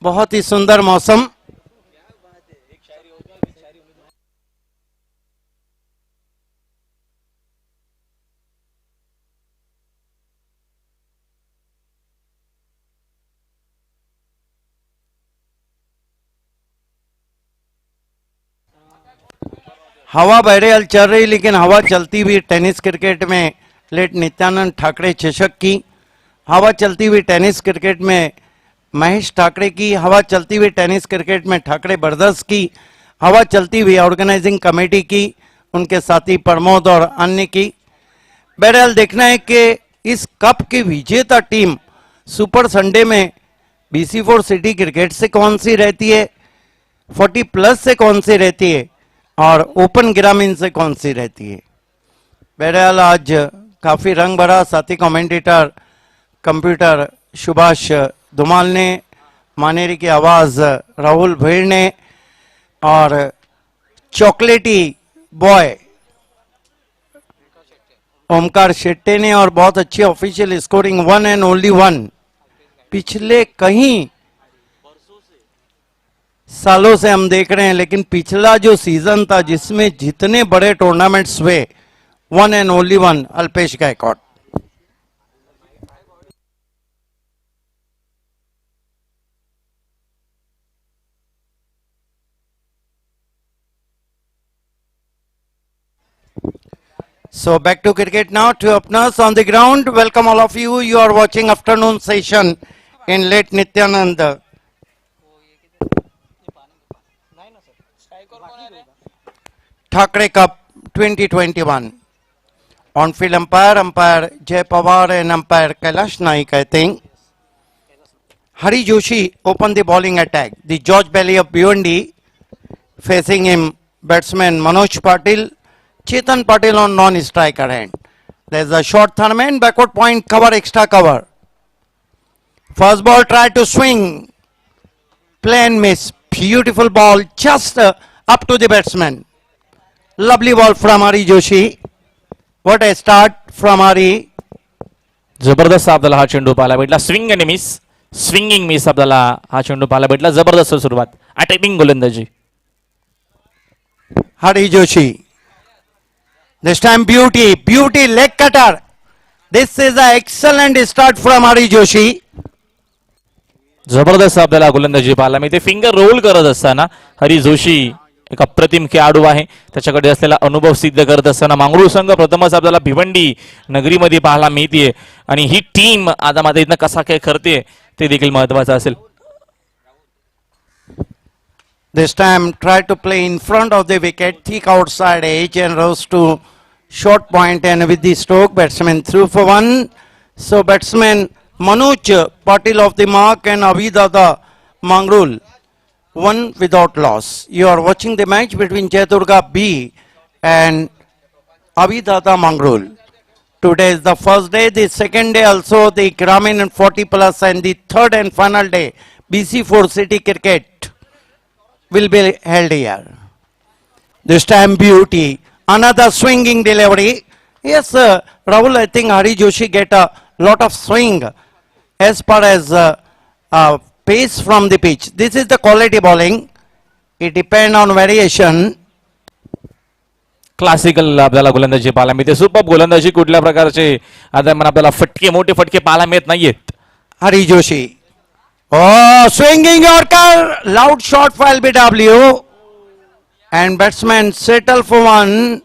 बहुत ही सुंदर मौसम। हवा बहरहाल चल रही, लेकिन हवा चलती हुई टेनिस क्रिकेट में लेट नित्यानंद ठाकरे चषक की, हवा चलती हुई टेनिस क्रिकेट में महेश ठाकरे की, हवा चलती हुई टेनिस क्रिकेट में ठाकरे ब्रदर्स की, हवा चलती हुई ऑर्गेनाइजिंग कमेटी की, उनके साथी प्रमोद और अन्य की। बहरहाल देखना है कि इस कप की विजेता टीम सुपर संडे में BC4 सिटी क्रिकेट से कौन सी रहती है, 40+ से कौन सी रहती है और ओपन ग्रामीण से कौन सी रहती है। बहरहाल आज काफी रंग भरा, साथी कमेंटेटर कंप्यूटर सुभाष धुमाल ने, मानेरी की आवाज राहुल भीड़ ने और चॉकलेटी बॉय ओमकार शेट्टे ने, और बहुत अच्छी ऑफिशियल स्कोरिंग 1 and only 1 पिछले कहीं सालों से हम देख रहे हैं, लेकिन पिछला जो सीजन था जिसमें जितने बड़े टूर्नामेंट्स हुए 1 and only 1 Alpesh Gaekwad. So back to cricket now. Two openers on the ground. Welcome all of you. You are watching afternoon session in late Nityanand. Thakre Cup 2021. On-field umpire Jay Pawar and umpire Kailash Naik, I think. Hari Joshi opened the bowling attack. The George Bailey of BUND facing him batsman Manoj Patil. Chetan Patil on non-striker hand. There's a short tournament, backward point, cover, extra cover. First ball tried to swing. Play and miss. Beautiful ball just up to the batsman. Lovely ball from Hari Joshi. What a start from Hari. जबरदस्त आपल्याला हा चेंडू पाहायला भेटला. Swing आणि miss, swinging miss आपल्याला हा चेंडू पाहायला भेटला. जबरदस्त सुरुवात, अटॅकिंग गोलंदाजी. Hari Joshi. This time beauty leg cutter. This is an excellent start from Hari Joshi. जबरदस्त आपल्याला गोलंदाजी पाहायला मिळते. फिंगर रोल करत असताना हरी जोशी एक अप्रतिम खेळाडू आहे. त्याच्याकडे असलेला अनुभव सिद्ध करत असताना मांगरूळ संघ प्रथमच आपल्याला भिवंडी नगरीमध्ये पाहायला मिळते आणि ही टीम आता मध्ये इथनं कसा काय करते ते देखील महत्त्वाचं असेल. This time try to play in front of the wicket, thick outside edge and rose to short point, and with the stroke batsman through for 1. So batsman Manoj Patil of the mark and Abhidada Mangrul 1 without loss. You are watching the match between Jayadurga B and Abhidada Mangrul. Today is the first day, the second day also the Gramin and 40+, and the third and final day BC4 City Cricket will be held here. This time beauty, another swinging delivery. Yes, Rahul, I think Hari Joshi get a lot of swing as far as pace from the pitch. This is the quality bowling. It depends on variation. Classical आपल्याला गोलंदाजी पाहायला मिळते. Super गोलंदाजी कुठल्या प्रकारचे आता मला आपल्याला फटके मोठे फटके पाहायला मिळत नाहीयेत. Hari Joshi. Oh, swinging Yorker, loud shot for LBW, and batsman settle for 1.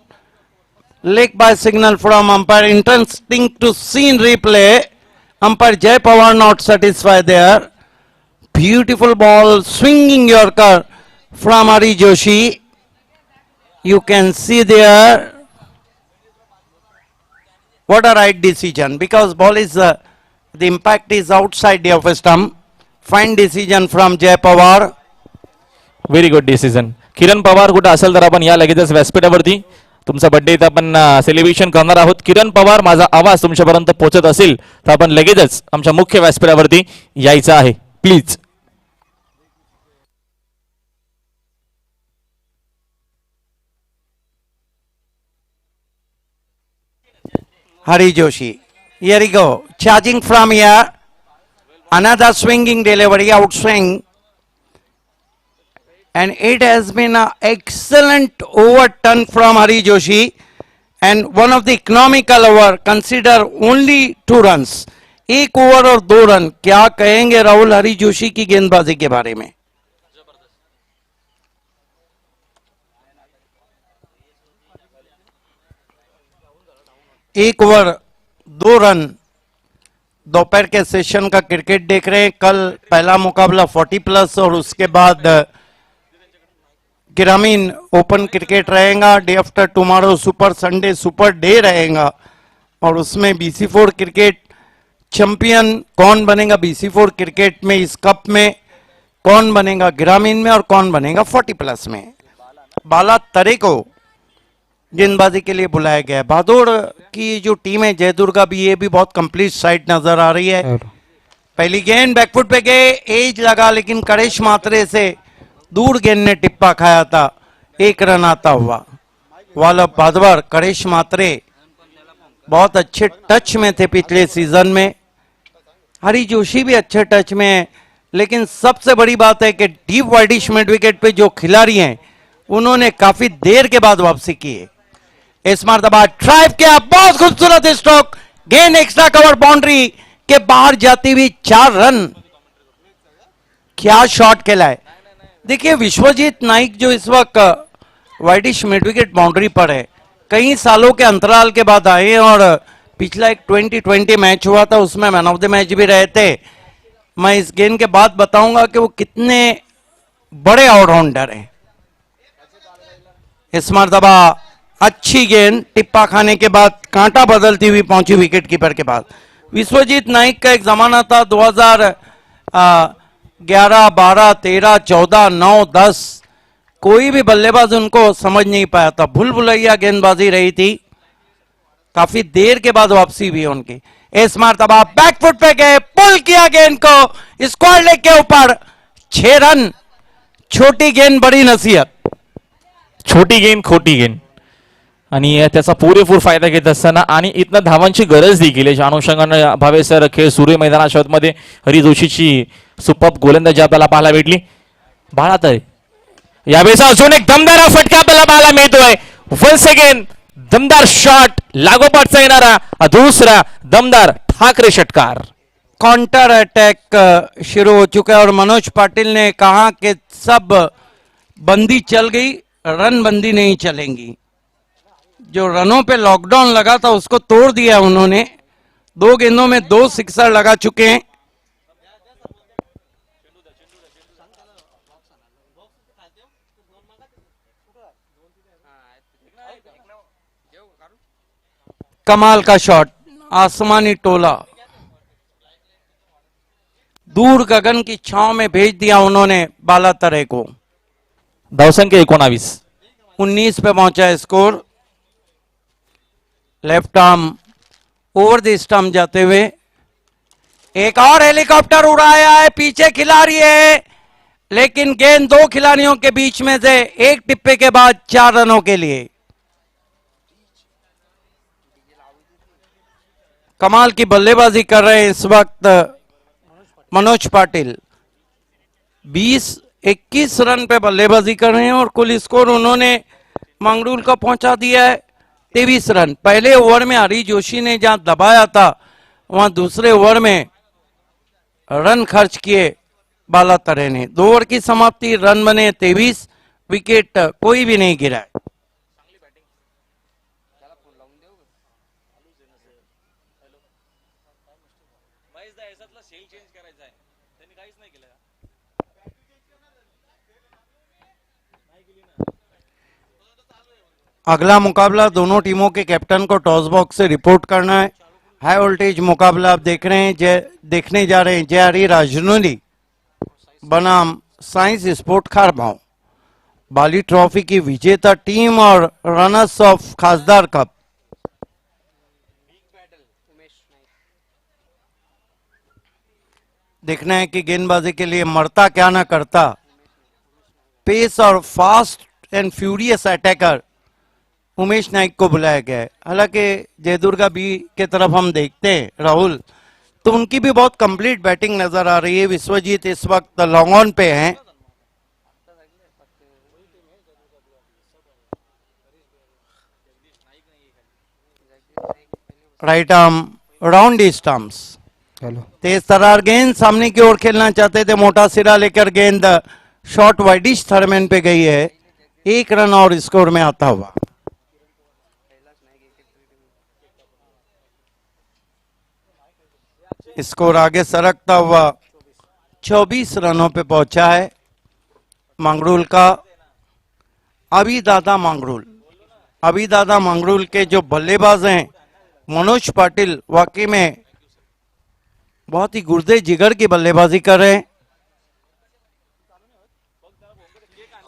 Leg by signal from umpire. Interesting to see in replay. Umpire Jay Pawar not satisfied there. Beautiful ball, swinging Yorker from Hari Joshi. You can see there. What a right decision, because ball is the impact is outside the off stump. Fine decision from Jay Pawar. Very good decision. Kiran Pawar कुठे असेल तर आपण या लगेचच व्यासपीठावरती तुमचा birthday इथं आपण celebration करणार आहोत. किरण पवार, माझा आवाज तुमच्यापर्यंत पोहोचत असेल तर आपण लगेचच आमच्या मुख्य व्यासपीठावरती यायचं आहे please. Hari Joshi. Here we go. Charging from here. Another swinging delivery, outswing. and it has been an excellent overturn from Hari Joshi and one of the economical over. Consider only 2 runs. 1 over और 2 run. क्या कहेंगे राहुल हरी जोशी की गेंदबाजी के बारे में? 1 over 2 run. दोपहर के सेशन का क्रिकेट देख रहे हैं. कल पहला मुकाबला 40+ और उसके बाद ग्रामीण ओपन क्रिकेट रहेगा. Day after tomorrow super Sunday super day रहेगा और उसमें BC4 क्रिकेट चैंपियन कौन बनेगा BC4 क्रिकेट में, इस कप में कौन बनेगा ग्रामीण में और कौन बनेगा 40+ में. बाला तरे को गेंदबाजी के लिए बुलाया गया है. भादोड़ की जो टीम है जयदुर्गा भी, ये भी बहुत कंप्लीट साइड नजर आ रही है. पहली गेंद बैकफुट पे गए, एज लगा लेकिन करेश मात्रे से दूर गेंद ने टिप्पा खाया था. 1 रन आता हुआ. वालभ भादवर, करेश मात्रे बहुत अच्छे टच में थे पिछले सीजन में. हरी जोशी भी अच्छे टच में है, लेकिन सबसे बड़ी बात है कि डीप वाइडिश मिड विकेट पे जो खिलाड़ी हैं उन्होंने काफी देर के बाद वापसी की है. इस मरतबा ड्राइव किया, बहुत खूबसूरत स्ट्रोक. गेंद एक्स्ट्रा कवर बाउंड्री के बाहर जाती हुई 4 रन. क्या शॉट खेला है. देखिए विश्वजीत नाइक जो इस वक्त वाइडिश मिड विकेट बाउंड्री पर है, कई सालों के अंतराल के बाद आए और पिछला एक 2020 मैच हुआ था उसमें मैन ऑफ द मैच भी रहे थे. मैं इस गेंद के बाद बताऊंगा कि वो कितने बड़े ऑलराउंडर हैं. इस मरतबा अच्छी गेंद टिप्पा खाने के बाद कांटा बदलती हुई पहुंची विकेट कीपर के पास. विश्वजीत नाइक का एक जमाना था 2011, 12, 13, 14, 9, 10 कोई भी बल्लेबाज उनको समझ नहीं पाया था. भूल भुलैया गेंदबाजी रही थी. काफी देर के बाद वापसी हुई उनकी. इस मरतबा बैकफुट पे गए, पुल किया गेंद को स्क्वायर लेग के ऊपर. 6 रन. छोटी गेंद बड़ी नसीहत. छोटी गेंद खोटी गेंद आणि त्याचा पुरेपूर फायदा घेत असताना आणि इथनं धावांची गरज देखील आहे. ज्या अनुषंगाने भावेसर खेळ सुरू मैदाना मध्ये हरी जोशीची सुपर गोलंदाजी आपल्याला पाहायला भेटली. बाळा तरे यावेळेस अजून एक दमदार फटका आपल्याला पाहायला मिळतोय. वन्स अगेन दमदार शॉट, लागोपाठचा येणारा दूसरा दमदार ठाकरे षटकार. काउंटर अटैक शुरू हो चुका है और मनोज पाटिल ने कहा कि सब बंदी चल गई, रन बंदी नहीं चलेंगी. जो रनों पे लॉकडाउन लगा था उसको तोड़ दिया उन्होंने. 2 गेंदों में 2 सिक्सर लगा चुके हैं. कमाल का शॉट, आसमानी टोला दूर गगन की छांव में भेज दिया उन्होंने बाला तरे को. धावसंख्या 19. 19 पे पहुंचा है score. Left arm over the stump जाते हुए एक और हेलीकॉप्टर उड़ाया है. पीछे खिलाड़ी है लेकिन गेंद 2 खिलाड़ियों के बीच में से एक टिप्पे के बाद 4 रनों के लिए. कमाल की बल्लेबाजी कर रहे हैं इस वक्त मनोज पाटिल. 20-21 रन पे बल्लेबाजी कर रहे हैं और कुल स्कोर उन्होंने मंगरूल को पहुंचा दिया है 23 रन. पहले ओवर में हरी जोशी ने जहां दबाया था वहां दूसरे ओवर में रन खर्च किए बाला तरे ने. 2 ओवर की समाप्ति, रन बने 23, विकेट कोई भी नहीं गिरा है. अगला मुकाबला दोनों टीमों के कैप्टन को टॉस बॉक्स से रिपोर्ट करना है. हाई वोल्टेज मुकाबला आप देख रहे हैं, देखने जा रहे हैं जय हरी राजनोली बनाम साइंस स्पोर्ट खारभाव. बाली ट्रॉफी की विजेता टीम और रनर्स ऑफ खासदार कप. देखना है कि गेंदबाजी के लिए मरता क्या ना करता. पेस और fast and furious attacker Umesh Naik को बुलाया गया है. हालांकि जयदुर्गा बी के तरफ हम देखते हैं राहुल, तो उनकी भी बहुत कंप्लीट बैटिंग नजर आ रही है. विश्वजीत इस वक्त लॉन्ग ऑन पे हैं. Right arm round stumps. चलो तेज तरार गेंद सामने की ओर खेलना चाहते थे, मोटा सिरा लेकर गेंद शॉर्ट वाइडिश थर्डमैन पे गई है, 1 रन और स्कोर में आता हुआ। स्कोर आगे सरकता हुआ 24 रनों पे पहुंचा है मंगरूल का। अभिदादा मंगरूल के जो बल्लेबाज हैं मनोज पाटिल, वाकई में बहुत ही गुर्दे जिगर की बल्लेबाजी कर रहे हैं।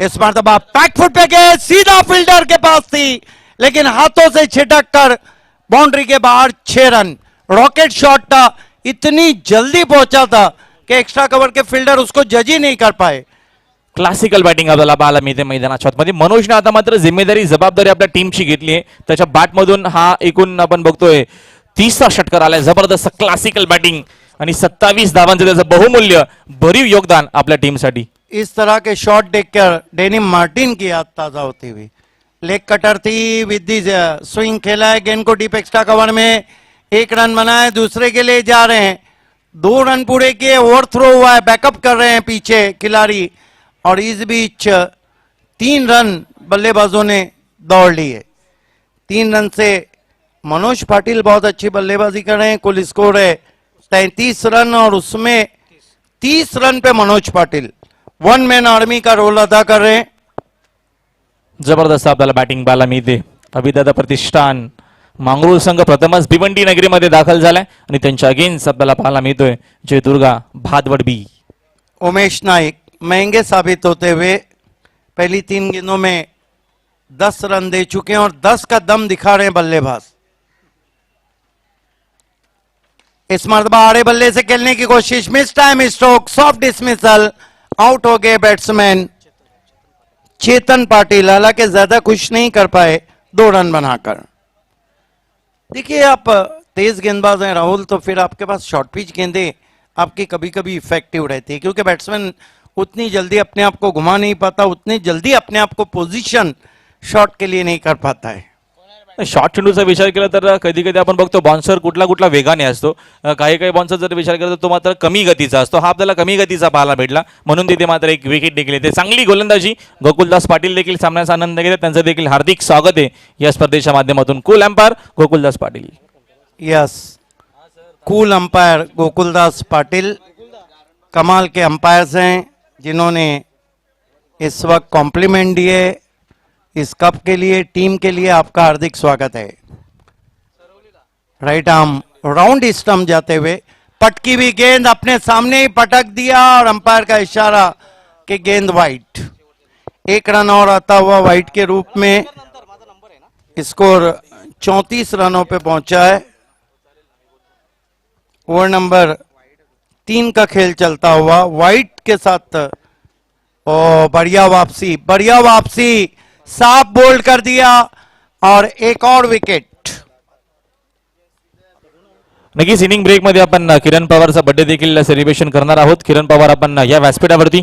इस मरतबा बैक फुट पे गए, सीधा फील्डर के पास थी लेकिन हाथों से छिटक कर बाउंड्री के बाहर 6 रन। रॉकेट शॉट था, इतनी जल्दी पहुंचा था कि एक्स्ट्रा कवर के फील्डर उसको जज ही नाही कर पाए। क्लासिकल बॅटिंग आपल्याला पाहायला मिळते मैदानाच्या आतमध्ये. मनोजने आता मात्र जिम्मेदारी जबाबदारी आपल्या टीमची घेतली आहे. त्याच्या बॅटमधून हा एकूण आपण बघतोय 30चा षटकार आलाय. जबरदस्त क्लासिकल बॅटिंग आणि 27 धावांचं त्याचं बहुमूल्य भरीव योगदान आपल्या टीमसाठी. इस तरह के शॉट देखकर डेनी मार्टिन की याद ताजा होती हुई। लेग कटर थी, विद दी स्विंग खेला है, गेंद को डीप एक्स्ट्रा कवर में 1 रन बनाए, दूसरे के लिए जा रहे हैं। 2 रन पूरे किए, ओवर थ्रो हुआ है, बैकअप कर रहे हैं पीछे खिलाड़ी और इस बीच 3 रन बल्लेबाजों ने दौड़ लिए। 3 रन से मनोज पाटिल बहुत अच्छी बल्लेबाजी कर रहे हैं। कुल स्कोर है 33 रन और उसमें 30 रन पे Manoj Patil one man army का रोल अदा कर रहे हैं। जबरदस्त आपल्याला बॅटिंग पाहायला मिळते. अभिदादा प्रतिष्ठान मांगरूळ संघ प्रथमच भिवंडी नगरीमध्ये दाखल झालाय आणि त्यांच्या अगेन्स्ट आपल्याला पाहायला मिळतोय जयदुर्गा भादवडबी. उमेश नाइक महंगे साबित होते हुए पहली 3 गेंदों में 10 रन दे चुके हैं और 10 का दम दिखा रहे हैं बल्लेबाज। इस मरतबा आड़े बल्ले से खेलने की कोशिश, miss time stroke, soft dismissal, out हो गए बैट्समैन चेतन पाटिल। हालांकि ज्यादा खुश नहीं कर पाए 2 रन बनाकर। देखिए आप तेज गेंदबाज हैं राहुल, तो फिर आपके पास शॉर्ट पिच गेंदें आपकी कभी कभी इफेक्टिव रहती है क्योंकि बैट्समैन उतनी जल्दी अपने आप को घुमा नहीं पाता, उतनी जल्दी अपने आप को पोजीशन शॉट के लिए नहीं कर पाता है। शॉर्ट चेंडूचा विचार केला तर कधी कधी आपण बघतो बॉन्सर कुठला वेगाने असतो, काही बॉन्सर जर विचार केला तर तो मात्र कमी गतीचा असतो. हा आपल्याला कमी गतीचा पाहायला भेटला म्हणून तिथे मात्र एक विकेट देखील येते. चांगली गोलंदाजी गोकुलदास पाटील देखील सामन्याचा आनंद घेतात. त्यांचं देखील हार्दिक स्वागत आहे या स्पर्धेच्या माध्यमातून. Cool umpire Gokuldas Patil. Yes, cool umpire Gokuldas Patil कमाल के अंपायर्स हैं जिन्होंने इस वक्त कॉम्प्लीमेंट दिए इस कप के लिए, टीम के लिए आपका हार्दिक स्वागत है। राइट आर्म राउंड स्टंप जाते हुए पटकी भी गेंद अपने सामने ही पटक दिया और अंपायर का इशारा कि गेंद वाइट। 1 रन और आता हुआ वाइट के रूप में स्कोर 34 रनों पे पहुंचा है। ओवर नंबर 3 का खेल चलता हुआ वाइट के साथ। ओ बढ़िया वापसी, साफ बोल्ड कर दिया और एक और विकेट। नक्कीच इनिंग ब्रेक मध्ये आपण किरण पवारचा बर्थडे देखील सेलिब्रेशन करणार आहोत. किरण पवार आपण या व्यासपीठावरती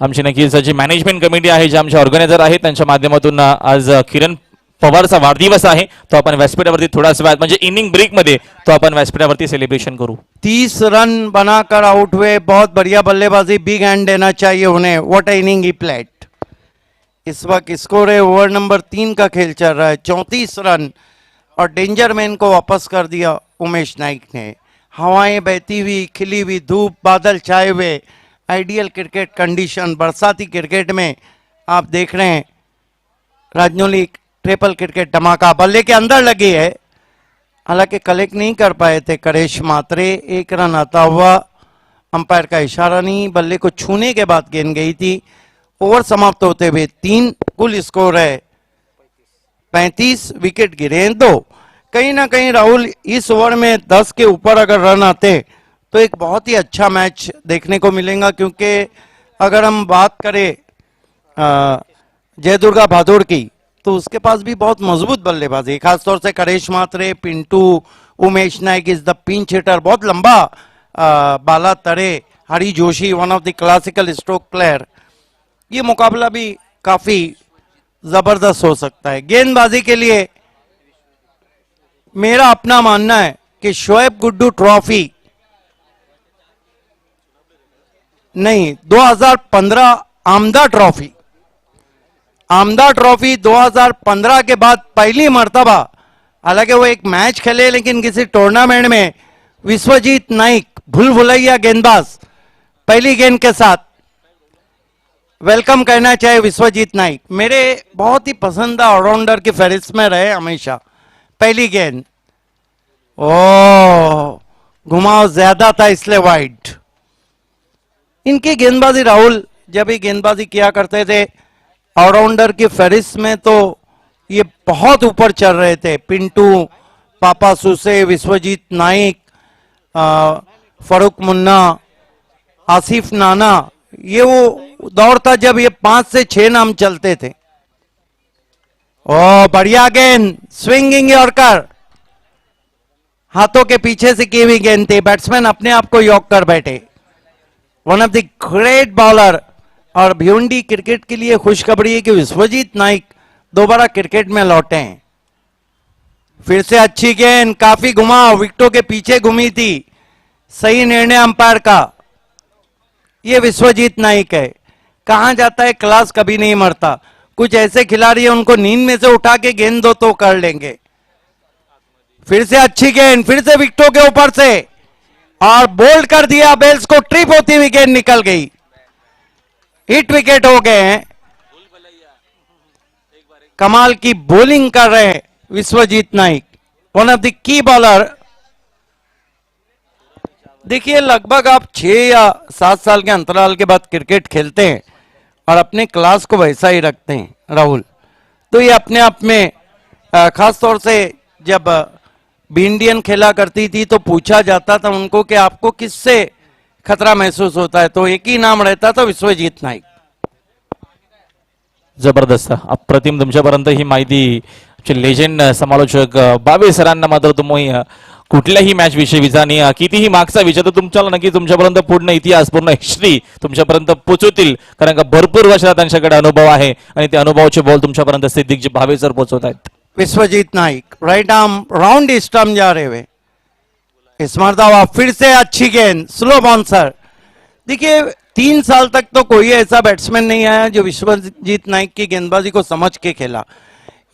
आमची नक्कीच जी मॅनेजमेंट कमिटी आहे, जे आमचे ऑर्गनायझर आहेत, त्यांच्या माध्यमातून आज किरण पवारचा वाढदिवस आहे तो आपण व्यासपीठावरती थोडासा वेळ म्हणजे इनिंग ब्रेक मध्ये तो आपण व्यासपीठावरती सेलिब्रेशन करू. 30 रन बनाकर आउट हुए, बहुत बढ़िया बल्लेबाजी, बिग हैंड देना चाहिए उन्हें। What inning he played. इस वक्त स्कोर है ओवर नंबर 3 का खेल चल रहा है 34 रन और डेंजर मैन को वापस कर दिया उमेश नाइक ने। हवाएं बहती हुई, खिली हुई धूप, बादल छाए हुए, आइडियल क्रिकेट कंडीशन, बरसाती क्रिकेट में आप देख रहे हैं राजनौली ट्रिपल क्रिकेट धमाका बल्ले के अंदर लगी है। हालांकि कलेक्ट नहीं कर पाए थे करेश मात्रे। 1 रन आता हुआ, अंपायर का इशारा नहीं, बल्ले को छूने के बाद गेंद गई थी। ओवर समाप्त होते हुए 3, कुल स्कोर है 35, विकेट गिरे हैं 2। कहीं ना कहीं राहुल इस ओवर में 10 के ऊपर अगर रन आते तो एक बहुत ही अच्छा मैच देखने को मिलेगा क्योंकि अगर हम बात करें जयदुर्गा भादोड़ की तो उसके पास भी बहुत मजबूत बल्लेबाजी, खासतौर से Karesh Matre, Pintu, Umesh Naik is the pinch hitter, बहुत लंबा Bala Tare, Hari Joshi one of the classical stroke player. ये मुकाबला भी काफी जबरदस्त हो सकता है। गेंदबाजी के लिए मेरा अपना मानना है कि शोएब गुड्डू ट्रॉफी नहीं, 2015 आमदा ट्रॉफी, आमदा ट्रॉफी 2015 के बाद पहली मर्तबा, हालांकि वो एक मैच खेले लेकिन किसी टूर्नामेंट में विश्वजीत नाइक भूल भुलैया गेंदबाज पहली गेंद के साथ वेलकम कहना चाहे विश्वजीत नाइक, मेरे बहुत ही पसंदीदा ऑलराउंडर की फहरिस्त में रहे हमेशा। पहली गेंद ओ घुमाव ज्यादा था इसलिए वाइड। इनकी गेंदबाजी राहुल जब ये गेंदबाजी किया करते थे ऑलराउंडर की फहरिस्त में तो ये बहुत ऊपर चल रहे थे। पिंटू, पापा सुसे, विश्वजीत नाइक, फरूक मुन्ना, आसिफ नाना, ये वो दौर था जब ये 5 से 6 नाम चलते थे। ओ बढ़िया गेंद, स्विंगिंग यॉर्कर, हाथों के पीछे से की हुई गेंद थी, बैट्समैन अपने आप को यॉक कर बैठे। One of the great bowler. और भिवंडी क्रिकेट के लिए खुशखबरी है कि विश्वजीत नाइक दोबारा क्रिकेट में लौटे हैं। फिर से अच्छी गेंद, काफी घुमाव, विकेटों के पीछे घूमी थी, सही निर्णय अंपायर का। ये विश्वजीत नाइक है, कहां जाता है क्लास कभी नहीं मरता। कुछ ऐसे खिलाड़ी हैं उनको नींद में से उठा के गेंद दो तो कर लेंगे। फिर से अच्छी गेंद, फिर से विकेटों के ऊपर से और बोल्ड कर दिया, बेल्स को ट्रिप होती हुई गेंद निकल गई, हिट विकेट हो गए हैं। कमाल की बॉलिंग कर रहे हैं Vishwajeet Naik, one of the key bowler. देखिए लगभग आप 6 या 7 साल के अंतराल के बाद क्रिकेट खेलते हैं और अपने क्लास को वैसा ही रखते हैं राहुल, तो ये अपने आप में खास तौर से जब बी इंडियन खेला करती थी तो पूछा जाता था उनको कि आपको किससे खतरा महसूस होता है, तो एक ही नाम रहता था, विश्वजीत नाइक। जबरदस्त, अप्रतिम तुमच्यापर्यंत ही माहिती लेजेंड समालोचक बाबे सरांना मात्र तुम्ही कुठल्याही मॅच विषयी विचारणी कितीही मागचा विचार तर तुमच्याला नक्की तुमच्यापर्यंत पूर्ण इतिहास पूर्ण हिस्ट्री तुमच्यापर्यंत पोहोचवतील, कारण का भरपूर वर्षात त्यांच्याकडे अनुभव आहे आणि ते अनुभवाचे बॉल तुमच्यापर्यंत सिद्धिक भावे सर पोहोचवत आहेत। Vishwajeet Naik right arm round stump जा रहे हुए, इस मरतबा फिर से अच्छी गेंद, स्लो बाउंसर। देखिए 3 साल तक तो कोई ऐसा बैट्समैन नहीं आया जो विश्वजीत नाइक की गेंदबाजी को समझ के खेला।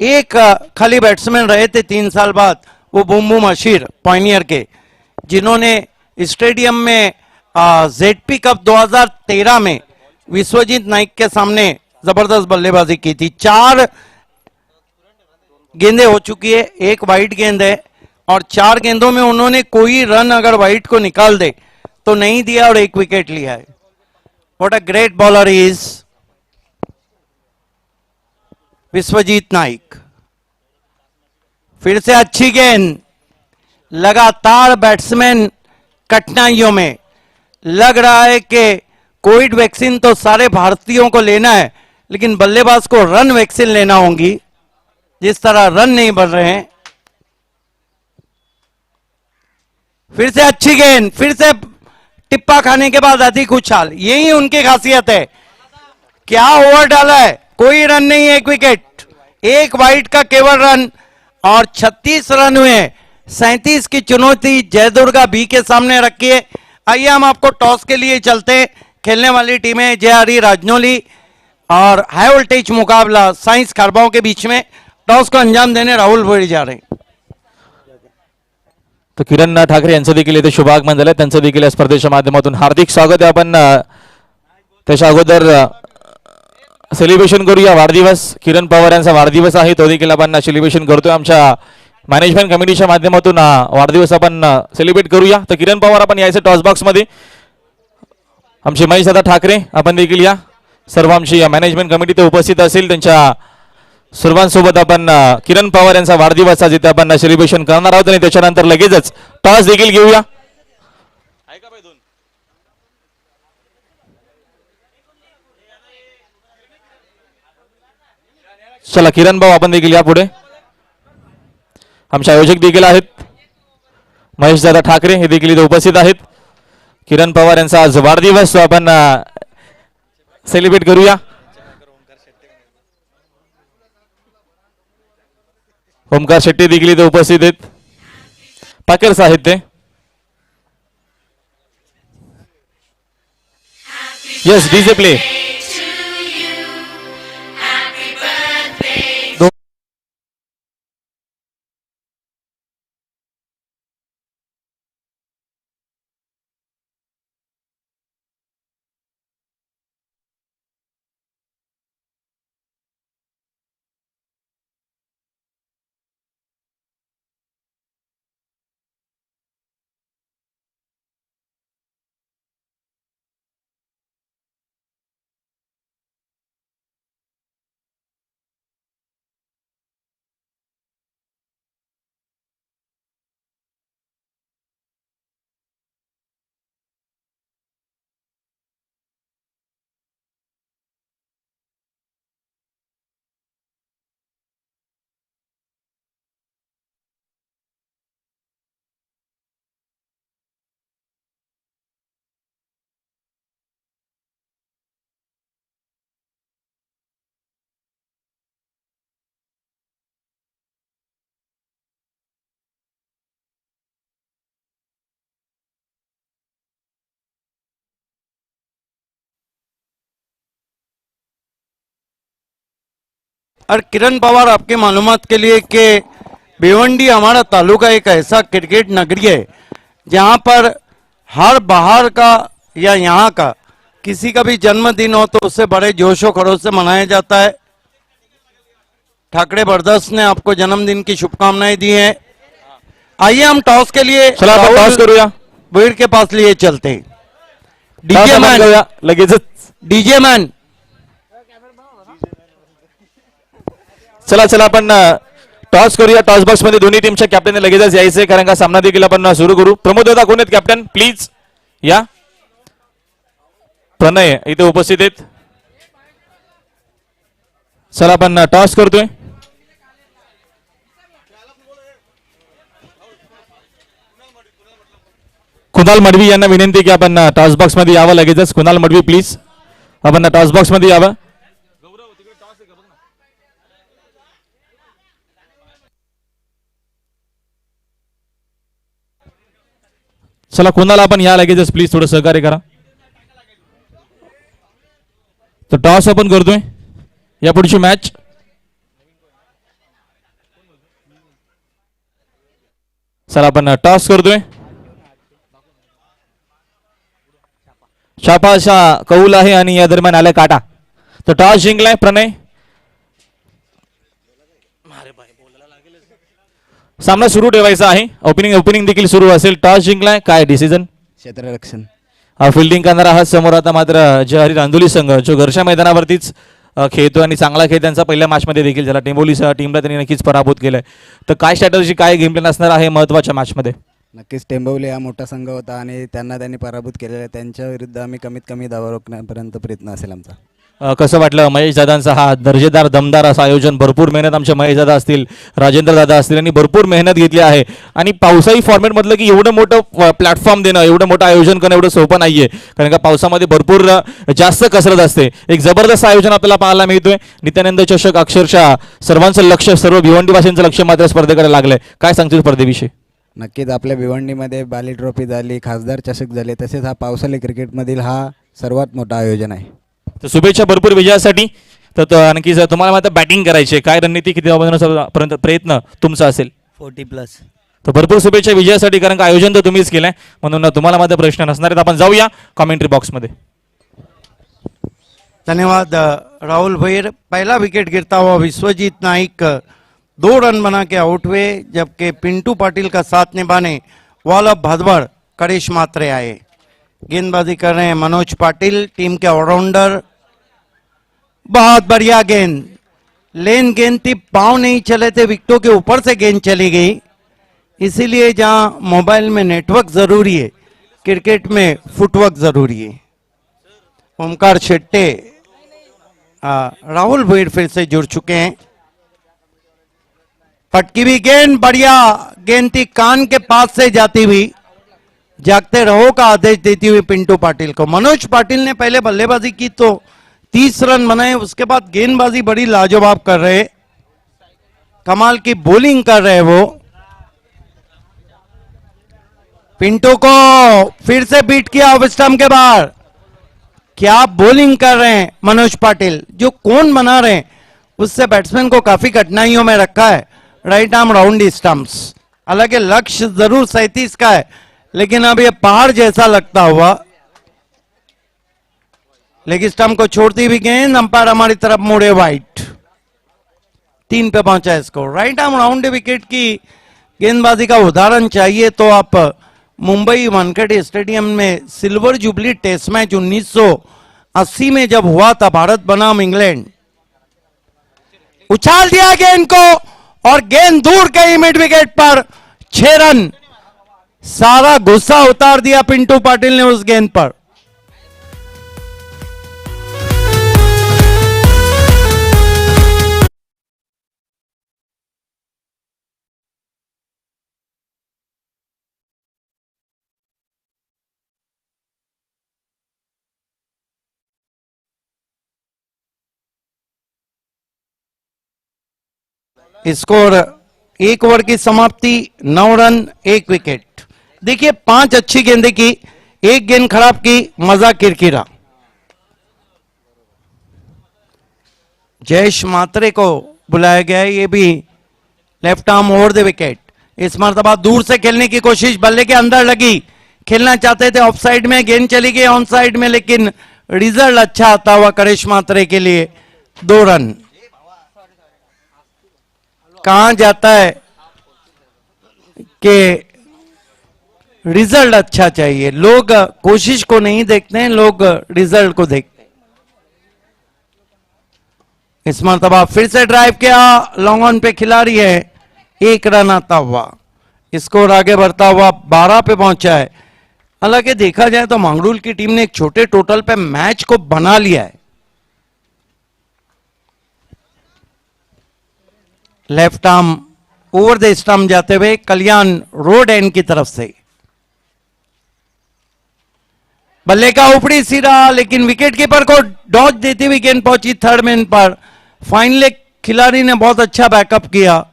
एक खाली बैट्समैन रहे थे 3 साल बाद, वो बूम बूम अशीर पॉइनियर के, जिन्होंने स्टेडियम में जेडपी कप 2013 में विश्वजीत नाइक के सामने जबरदस्त बल्लेबाजी की थी। 4 गेंदें हो चुकी है, एक वाइड गेंद है और 4 गेंदों में उन्होंने कोई रन अगर वाइड को निकाल दे तो नहीं दिया और 1 विकेट लिया है। What a great bowler is Vishwajeet Naik. फिर से अच्छी गेंद, लगातार बैट्समैन कठिनाइयों में, लग रहा है कि कोविड वैक्सीन तो सारे भारतीयों को लेना है लेकिन बल्लेबाज को रन वैक्सीन लेना होगी, जिस तरह रन नहीं बढ़ रहे हैं। फिर से अच्छी गेंद, फिर से टिप्पा खाने के बाद अधिक उछाल, यही उनकी खासियत है। क्या ओवर डाला है, कोई रन नहीं, 1 विकेट, 1 वाइड का केवल रन और 36 रन हुए। 37 की चुनौती जयदुर्गा बी के सामने रखी है। आइए हम आपको टॉस के लिए चलते हैं। खेलने वाली टीमें जय हरी राजनौली और हाई वोल्टेज मुकाबला साइंस खरबाओं के बीच में। टॉस को अंजाम देने राहुल भोईर जा रहे हैं। तर किरण ठाकरे यांचं देखील इथे शुभागमन झालं, त्यांचं देखील या स्पर्धेच्या माध्यमातून हार्दिक स्वागत आहे। आपण त्याच्या अगोदर सेलिब्रेशन करूया, वाढदिवस किरण पवार यांचा वाढदिवस आहे, तो देखील आपण सेलिब्रेशन करतोय। आमच्या मॅनेजमेंट कमिटीच्या माध्यमातून वाढदिवस आपण सेलिब्रेट करूया। तर किरण पवार आपण यायचं टॉस बॉक्स मध्ये, आमचे महेश दादा ठाकरे आपण देखील या, सर्व आमची मॅनेजमेंट कमिटी ते उपस्थित असेल। त्यांच्या सर्वांसोबत आपण किरण पवार यांचा वाढदिवस आज इथे आपण सेलिब्रेशन करणार आहोत आणि त्याच्यानंतर लगेचच टॉस देखील घेऊया। चला किरण भाऊ आपण देखील या पुढे, आमचे आयोजक देखील आहेत महेश दादा ठाकरे, हे देखील इथे उपस्थित आहेत। किरण पवार यांचा आज वाढदिवस आपण सेलिब्रेट करूया। ओमकार शेट्टी देखील इथे उपस्थित आहेत। पाकेर साहित्य यस डीजे प्ले और किरण पवार, आपके मालूमात के लिए कि भिवंडी हमारा तालुका एक ऐसा क्रिकेट नगरी है जहां पर हर बाहर का या यहाँ का किसी का भी जन्मदिन हो तो उससे बड़े जोशो खरोश से मनाया जाता है। ठाकरे ब्रदर्स ने आपको जन्मदिन की शुभकामनाएं दी हैं। आइए हम टॉस के लिए चला आपण टॉस करूया भीड़ के पास लिए चलते हैं। टॉस डीजे आपण मैन, करूया लगेचच डीजे मैन, चला चला आपण टॉस करूया टॉस बॉक्स मध्ये दोन्ही टीमच्या कॅप्टनने लगेचच यायचे कारण का सामना देखील आपण सुरू करू प्रमोद दादा कोण आहेत कॅप्टन प्लीज या प्रणय इथे उपस्थित आहेत चला आपण टॉस करतोय कुणाल मडवी यांना विनंती की आपण टॉस बॉक्स मध्ये यावं लगेचच कुणाल मडवी प्लीज आपण टॉस बॉक्स मध्ये यावं चला कुणाला आपण या लगेचच प्लीज थोडं सहकार्य करा तर टॉस आपण करतोय या पुढची मॅच चला आपण टॉस करतोय छापा अशा कौल आहे आणि या दरम्यान आलाय काटा तर टॉस जिंकलाय प्रणय सामना सुरू ठेवायचा आहे ओपनिंग देखील सुरू असेल टॉस जिंकलाय काय डिसिजन क्षेत्ररक्षण फिल्डिंग करणारा हा समोर आता मात्र जे हरी रांदोली संघ जो घरच्या मैदानावरतीच खेळतो आणि चांगला खेळ त्यांचा पहिल्या मॅच मध्ये देखील झाला टेंबोलीसह टीमला त्यांनी नक्कीच पराभूत केलाय तर काय स्ट्रॅटर्जी काय गेम प्लॅन असणार आहे महत्वाच्या मॅच मध्ये नक्कीच टेंबवली हा मोठा संघ होता आणि त्यांनी पराभूत केलेला आहे त्यांच्या विरुद्ध आम्ही कमीत कमी धावा रोखण्यापर्यंत प्रयत्न असेल आमचा कसं वाटलं महेश दादांचा हा दर्जेदार दमदार असं आयोजन भरपूर मेहनत आमच्या महेश दादा असतील राजेंद्र दादा असतील आणि भरपूर मेहनत घेतली आहे आणि पावसाळी फॉर्मॅट मधलं की एवढं मोठं प्लॅटफॉर्म देणं एवढं मोठं आयोजन करणं एवढं सोपं नाहीये कारण का पावसामध्ये भरपूर जास्त कसरत असते एक जबरदस्त आयोजन आपल्याला पाहायला मिळतोय नित्यानंद चषक अक्षरशः सर्वांचं लक्ष सर्व भिवंडीवासींचं लक्ष मात्र स्पर्धेकडे लागलंय काय सांगतील स्पर्धेविषयी नक्कीच आपल्या भिवंडीमध्ये बाली ट्रॉफी झाली खासदार चषक झाले तसेच हा पावसाळी क्रिकेटमधील हा सर्वात मोठा आयोजन आहे तर शुभेच्छा भरपूर विजयासाठी तर आणखी जर तुम्हाला मात्र बॅटिंग करायची काय रणनीती किती पर्यंत प्रयत्न तुमचा असेल 40+ तर भरपूर शुभेच्छा विजयासाठी कारण का आयोजन तर तुम्हीच केलंय म्हणून तुम्हाला मात्र प्रश्न नसणार आहेत आपण जाऊया कमेंट्री बॉक्समध्ये धन्यवाद राहुल भैर। पहला विकेट गिरता हुआ विश्वजीत नाइक 2 रन बना के आउट हुए जबकि पिंटू पाटिल का साथ निभाने वाला भदबड़ करिश मात्रे आए। गेंदबाजी कर रहे हैं मनोज पाटिल टीम के ऑलराउंडर। बहुत बढ़िया गेंद, लेन गेंद थी, पांव नहीं चले थे, विकेटों के ऊपर से गेंद चली गई। इसीलिए जहां मोबाइल में नेटवर्क जरूरी है क्रिकेट में फुटवर्क जरूरी है। ओमकार शेट्टे, राहुल भैर फिर से जुड़ चुके हैं। पटकी भी गेंद, बढ़िया गेंद थी, कान के पास से जाती हुई, जागते रहो का आदेश देती हुई पिंटू पाटिल को। मनोज पाटिल ने पहले बल्लेबाजी की तो 30 रन बनाए, उसके बाद गेंदबाजी बड़ी लाजवाब कर रहे, कमाल की बॉलिंग कर रहे वो। पिंटू को फिर से बीट किया ऑफ स्टंप के बाहर। क्या बॉलिंग कर रहे हैं मनोज पाटिल, जो कौन बना रहे हैं उससे बैट्समैन को काफी कठिनाइयों में रखा है। राइट आर्म राउंड स्टंप्स, हालांकि लक्ष्य जरूर 37 का है, लेकिन अब ये पहाड़ जैसा लगता हुआ लेग स्टंप को छोड़ती हुई गेंद, अंपायर हमारी तरफ मुड़े वाइट। 3 पे पहुंचा score. Right arm round wicket की गेंदबाजी का उदाहरण चाहिए तो आप मुंबई वानखेड़े स्टेडियम में सिल्वर जुबली टेस्ट मैच 1980 में जब हुआ था भारत बनाम इंग्लैंड, उछाल दिया गेंद को और गेंद दूर गई मिड विकेट पर। 6 रन। सारा गुस्सा उतार दिया पिंटू पाटिल ने उस गेंद पर। स्कोर 1 ओवर की समाप्ति, 9 रन 1 विकेट। देखिए 5 अच्छी गेंदें की, 1 गेंद खराब की, मजा किरकिरा। जयेश मात्रे को बुलाया गया है, ये भी left arm over the wicket. इस मरतबा दूर से खेलने की कोशिश, बल्ले के अंदर लगी, खेलना चाहते थे ऑफ साइड में, गेंद चली गई ऑन साइड में, लेकिन रिजल्ट अच्छा आता हुआ करेश मात्रे के लिए। 2 रन। कहां जाता है कि रिजल्ट अच्छा चाहिए, लोग कोशिश को नहीं देखते हैं, लोग रिजल्ट को देखते हैं। इस मरतबा फिर से ड्राइव किया, लॉन्ग ऑन पे खिलाड़ी है, 1 रन आता हुआ। स्कोर आगे बढ़ता हुआ 12 पे पहुंचा है। हालांकि देखा जाए तो मंगरूल की टीम ने एक छोटे टोटल पे मैच को बना लिया है। Left arm over the stump जाते हुए कल्याण रोड एंड की तरफ से, बल्ले का ऊपरी सिरा, लेकिन विकेट कीपर को डॉज देती हुई गेंद पहुंची थर्ड मैन पर। फाइनली खिलाड़ी ने बहुत अच्छा बैकअप किया।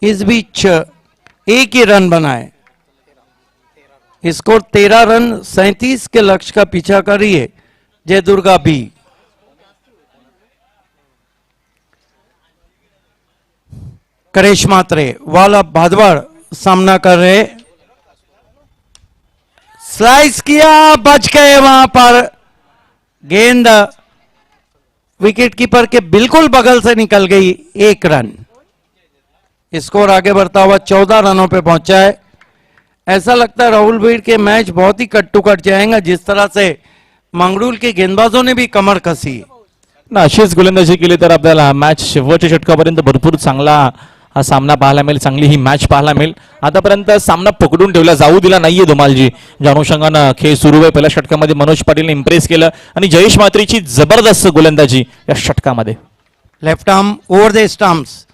इस बीच 1 ही रन बनाए। स्कोर 13 रन 37 के लक्ष्य का पीछा कर रही है जय दुर्गा बी। करेश मात्रे, वाला भादवाड़ सामना कर रहे, स्लाइस किया, बच गए वहां पर। गेंद विकेट कीपर के बिल्कुल बगल से निकल गई। 1 रन। स्कोर आगे बढ़ता हुआ 14 रनों पे पहुंचा है। ऐसा लगता है राहुल भीड़ के मैच बहुत ही कट टू कट जाएंगे, जिस तरह से मंगरूल के गेंदबाजों ने भी कमर कसी। ना अशीच गोलंदाजी केली तर आपल्याला मॅच शेवटच्या षटकापर्यंत भरपूर चांगला हा सामना पाहायला मिळेल, चांगली ही मॅच पाहायला मिळेल। आतापर्यंत सामना पकडून ठेवला, जाऊ दिला नाहीये धुमालजी। ज्या अनुषंगानं खेळ सुरू आहे, पहिल्या षटकामध्ये मनोज पाटीलने इम्प्रेस केलं आणि जयेश मात्रेची जबरदस्त गोलंदाजी या षटकामध्ये। Left arm over the stumps,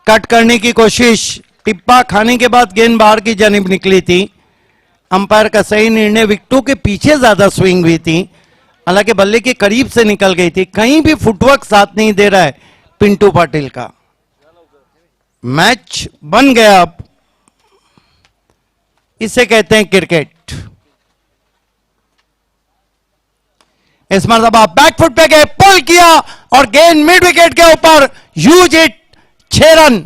cut करने की कोशिश, टिप्पा खाने के बाद गेंद बाहर की जानिब निकली थी। अंपायर का सही निर्णय, विकेटों के पीछे ज्यादा स्विंग हुई थी, हालांकि बल्ले के करीब से निकल गई थी। कहीं भी फुटवर्क साथ नहीं दे रहा है पिंटू पाटिल का। मैच बन गया, अब इसे कहते हैं क्रिकेट। इस मरतबा बैकफुट पे गए, पुल किया और गेंद मिड विकेट के ऊपर, ह्यूज हिट, 6 रन।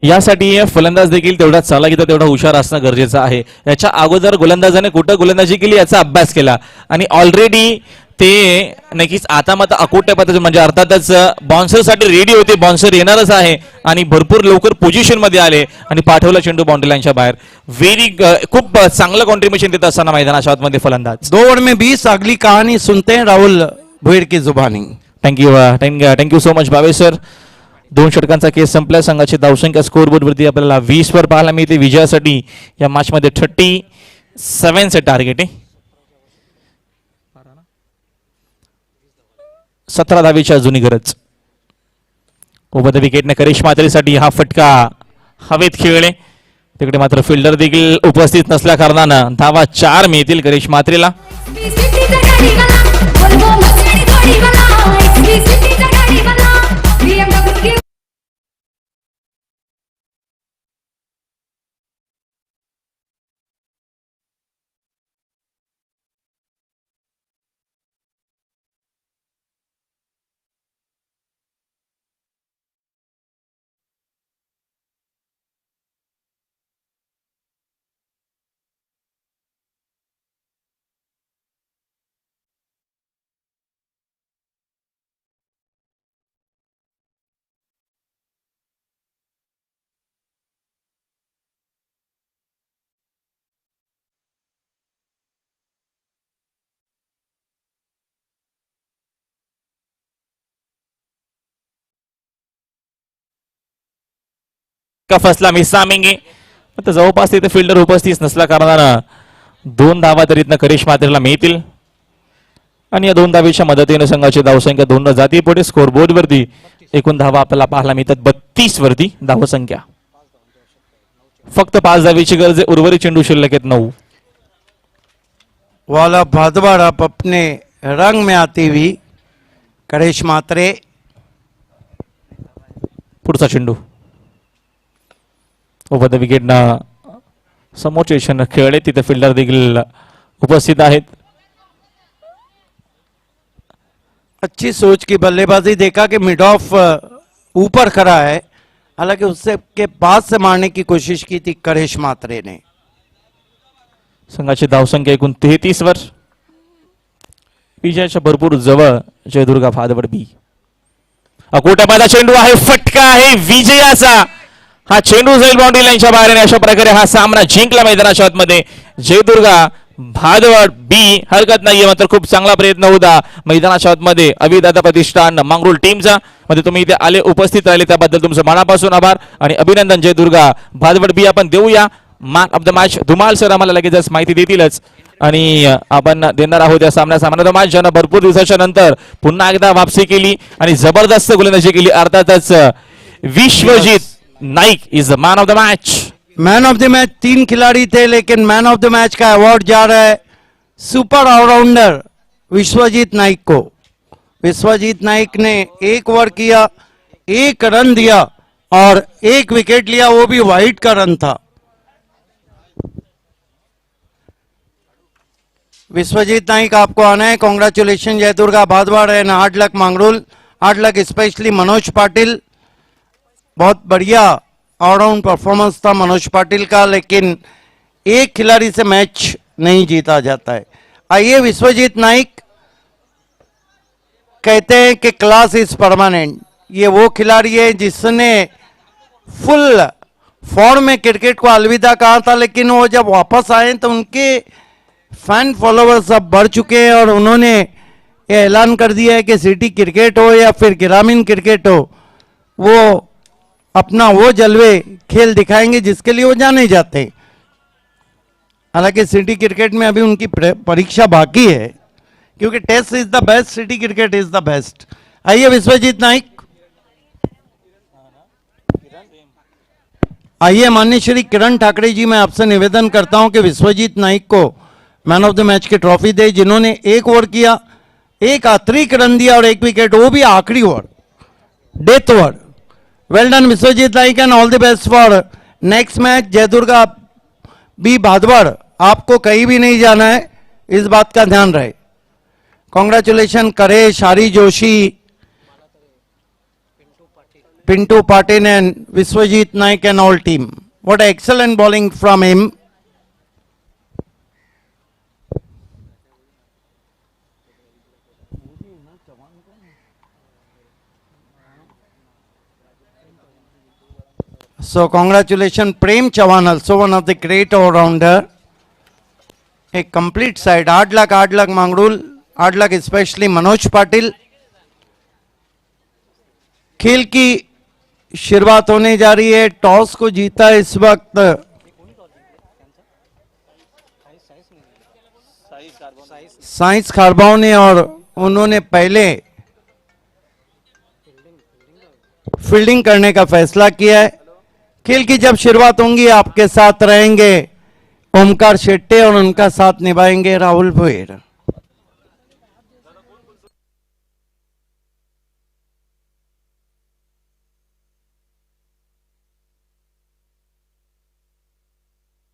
यासाठी फलंदाज देखील तेवढा चालाकीचा तेवढा हुशार असणं गरजेचं आहे। याच्या अगोदर गोलंदाजाने कुठं गोलंदाजी केली याचा अभ्यास केला आणि ऑलरेडी ते नक्कीच आता मात्र अकोट्या पद्धतीने म्हणजे अर्थातच बाउन्सरसाठी रेडी होते, बाउन्सर येणारच आहे आणि भरपूर लवकर पोझिशन मध्ये आले आणि पाठवला चेंडू बाउंड्री लाईनच्या बाहेर। खूप चांगलं कॉन्ट्रीब्युशन देत असताना मैदानाच्या आतमध्ये फलंदाज। 2 ओवर में 20, अगली कहानी सुनते हैं राहुल भुईर की जुबानी। थँक्यू सो मच भावे सर। 2 षटकांचा केस संपला, संघाची धावसंख्या स्कोरबोर्ड वरती आपल्याला 20 वर पाहायला मिळते। विजयासाठी या मॅच मध्ये 37 चे टार्गेट आहे। 17 धावेची अजूनही गरज. उभद विकेटने करिश मात्रेसाठी हा फटका हवेत खेळले. तिकडे मात्र फिल्डर देखील उपस्थित नसल्या कारणानं धावा 4 मिळतील करिश मात्रेला. का फसला मिसामिंगे. तर जवळपास तिथे फिल्डर उपस्थित नसल्या कारणानं 2 धावा तरीतनं करिश मात्रेला मिळतील. आणि या 2 धावेच्या मदतीने संघाची धावसंख्या 2 जाती पुढे. स्कोर बोर्ड वरती एकूण धावा आपल्याला पाहायला मिळतात 32 वरती धावसंख्या. फक्त 5 धावेची गरज आहे. उर्वरित चेंडू शिल्लक आहेत 9. वाला भादवाड़ अब अपने रंग में आती हुई करेश मात्रे. पुढचा चेंडू उभद विकेटनं समोरचे क्षण खेळले. तिथे फिल्डर देखील उपस्थित आहेत. अच्छी सोच की बल्लेबाजी. देखा कि मिड ऑफ ऊपर खड़ा है, हालांकि उससे के पास से मारने की कोशिश की थी करेश मात्रे ने. संघाची धावसंख्या एकूण 33 वर. विजयाच्या भरपूर जवळ जयदुर्गा भादवड बी. अकोटापादा चेंडू आहे. फटका आहे विजयाचा. हा चेंडू जाईल बाउंड्री लाईनच्या बाहेर आणि अशा प्रकारे हा सामना जिंकला मैदानाच्या आतमध्ये जयदुर्गा भादवड बी. हरकत नाहीये, मात्र खूप चांगला प्रयत्न होता मैदानाच्या आतमध्ये अभिदाता प्रतिष्ठान मांगरूळ टीमचा. मध्ये तुम्ही इथे आले, उपस्थित राहिले त्याबद्दल तुमचं मनापासून आभार आणि अभिनंदन. जयदुर्गा भादवड बी आपण देऊया man of the match. Dhumal sir आम्हाला लगेचच माहिती देतीलच आणि आपण देणार आहोत या सामन्याचा मॅन ऑफ द मॅच, ज्यानं भरपूर दिवसाच्या नंतर पुन्हा एकदा वापसी केली आणि जबरदस्त गोलंदाजी केली. अर्थातच Vishwajeet Naik is the man of the match. Man of the match 3 खिलाड़ी थे, लेकिन मैन ऑफ द मैच का अवार्ड जा रहा है सुपर ऑलराउंडर विश्वजीत नाइक को. विश्वजीत नाइक ने 1 ओवर किया, 1 रन दिया और 1 विकेट लिया, वो भी वाइड का रन था. विश्वजीत नाइक आपको आना है. Congratulation Jaydurga Bhadwad and hard luck Mangrul. Hard luck specially Manoj Patil. बहुत बढ़िया ऑलराउंड परफॉर्मेंस था मनोज पाटिल का, लेकिन एक खिलाड़ी से मैच नहीं जीता जाता है. आइए विश्वजीत नाइक कहते हैं कि क्लास इज परमानेंट. ये वो खिलाड़ी है जिसने फुल फॉर्म में क्रिकेट को अलविदा कहा था, लेकिन वो जब वापस आए तो उनके फैन फॉलोवर्स अब बढ़ चुके हैं और उन्होंने ये ऐलान कर दिया है कि सिटी क्रिकेट हो या फिर ग्रामीण क्रिकेट हो, वो अपना वो जलवे खेल दिखाएंगे जिसके लिए वो जाने जाते हैं. हालांकि सिटी क्रिकेट में अभी उनकी परीक्षा बाकी है, क्योंकि test is the best, city cricket is the best. आइए विश्वजीत नाइक. आइए माननीय श्री किरण ठाकरे जी, मैं आपसे निवेदन करता हूं कि विश्वजीत नाइक को मैन ऑफ द मैच की ट्रॉफी दे, जिन्होंने 1 ओवर किया, 1 अतिरिक्त रन दिया और 1 विकेट, वो भी आखिरी over, death over. Well done Vishwajeet Naik and all the best for next match. Jaydurga B Bhadwad, आपको कहीं भी नहीं जाना है, इस बात का ध्यान रहे. Congratulation Karesh, Hari Joshi, Pintu Patil and Vishwajeet Naik and all team. What excellent bowling from him. So congratulations Prem Chavan, also one of the great all-rounder. A complete side. Hard luck Mangrul. Hard luck especially Manoj Patil. खेल की शुरुआत होने जा रही है. Toss को जीता इस वक्त साइंस खारबाव ने और उन्होंने पहले फील्डिंग करने का फैसला किया है। खेल की जब शुरुआत होंगी आपके साथ रहेंगे ओमकार शेट्टी और उनका साथ निभाएंगे राहुल भोयर।